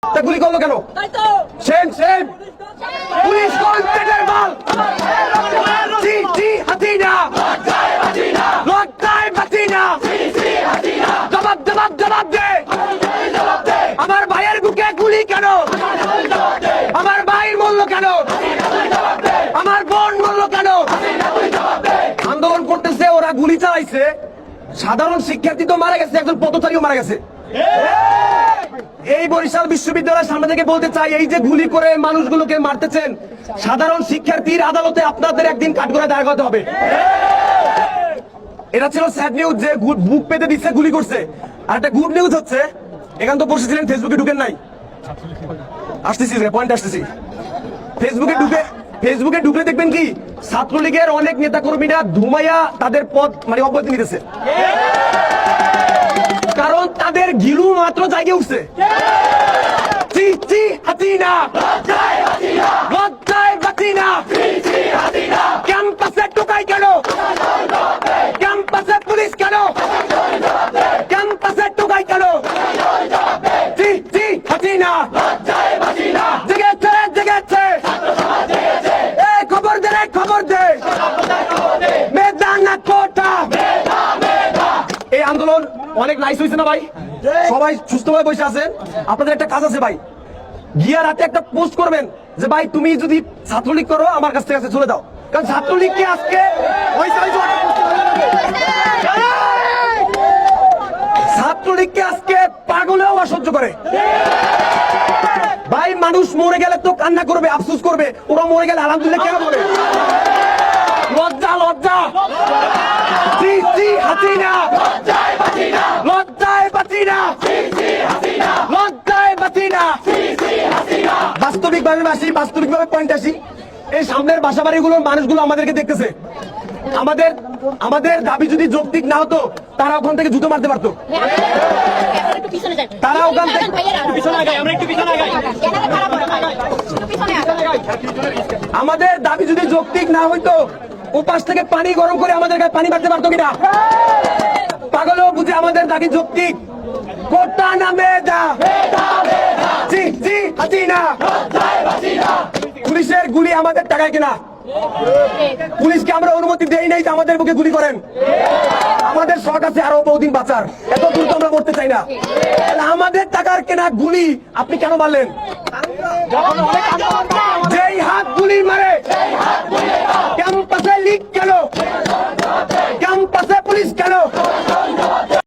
তা গুলি করলো কেন? সেন সেন পুলিশ কোন পেটের মাল? জি জি হাসিনা লজ্জায় বাঁচিনা। জবাব জবাব জবাব দে। আমার ভাইয়ের বুকে গুলি কেন? আমার ভাইয়ের মূল্য কেন? আমার বোন মূল্য কেন? আন্দোলন করতেছে, ওরা গুলি চালাইছে, সাধারণ শিক্ষার্থী তো মারা গেছে, একজন পথচারীও মারা গেছে। এই বরিশাল বিশ্ববিদ্যালয়ের সামনে থেকে বলতে চাই, এই যে গুলি করে মানুষগুলোকে মারতেছেন, সাধারণ শিক্ষার্থীর আদালতে আপনাদের একদিন কাঠগড়ায় দাঁড় করাতে হবে। এটা ছিল স্যাড নিউজ যে বুক পেতে দিচ্ছে, গুলি করছে। আর একটা গুড নিউজ হচ্ছে, এখান তো বসেছিলেন, ফেসবুকে ঢুকেন নাই। আসতেছি, পয়েন্ট আসতেছি। ফেসবুকে ঢুকলে দেখবেন কি ছাত্রলীগের অনেক নেতা কর্মীরা ধুমাইয়া তাদের পদ মানে অব্যাহতি নিতেছে, কারণ তাদের গিলু মাত্র জায়গায় উঠছে। লজ্জায় বাঁচিনা। ক্যাম্পাসে টোকাই কেন? ক্যাম্পাসে পুলিশ কেন? ক্যাম্পাসে টোকাই কেন? জি জি হাসিনা জেগেছে জেগেছে। খবর দে রে, খবর দে। মেদানা কোটা। এই আন্দোলন অনেক নাইস হয়েছে না ভাই? সবাই সুস্থভাবে বসে আছেন। আপনাদের একটা কাজ আছে ভাই, গিয়া রাতে একটা পোস্ট করবেন যে ভাই তুমি যদি ছাত্রলীগ করো আমার কাছ থেকে চলে দাও, কারণ ছাত্রলীগকে আজকে পাগলেও অসহ্য করে ভাই। মানুষ মরে গেলে তো কান্না করবে, আফসোস করবে, ওরা মরে গেলে আলহামদুলিল্লাহ কেন বলে? লজ্জা লজ্জা। জি জি হাসিনা লজ্জায় বাঁচিনা। লজ্জায় বাঁচিনা। বাস্তবিকভাবে আসি, বাস্তবিকভাবে পয়েন্ট আসি। এই সামনের বাসা বাড়িগুলোর মানুষগুলো আমাদেরকে দেখতেছে। আমাদের দাবি যদি যৌক্তিক না হতো, তারা ওখান থেকে জুতো মারতে পারতো। তারা ওখান থেকে আমাদের দাবি যদি যৌক্তিক না হইতো, উপাস থেকে পানি গরম করে আমাদের গায়ে পানি মারতে পারতো কিনা? পাগলও বুঝে আমাদের দাবি যৌক্তিক। কোটা না মেধা। জি জি হাসিনা। পুলিশের গুলি আমাদের টাকায় কিনা। পুলিশকে আমরা অনুমতি দেই নাই যে আমাদের বুকে গুলি করেন। আমাদের শখ আছে আরো বহুদিন বাঁচার, এত দূর তো আমরা করতে চাই না। আমাদের টাকার কেনা গুলি আপনি কেন মারলেন? যেই হাত গুলি মারে, ক্যাম্পাসে লিগ কেন? ক্যাম্পাসে পুলিশ কেন?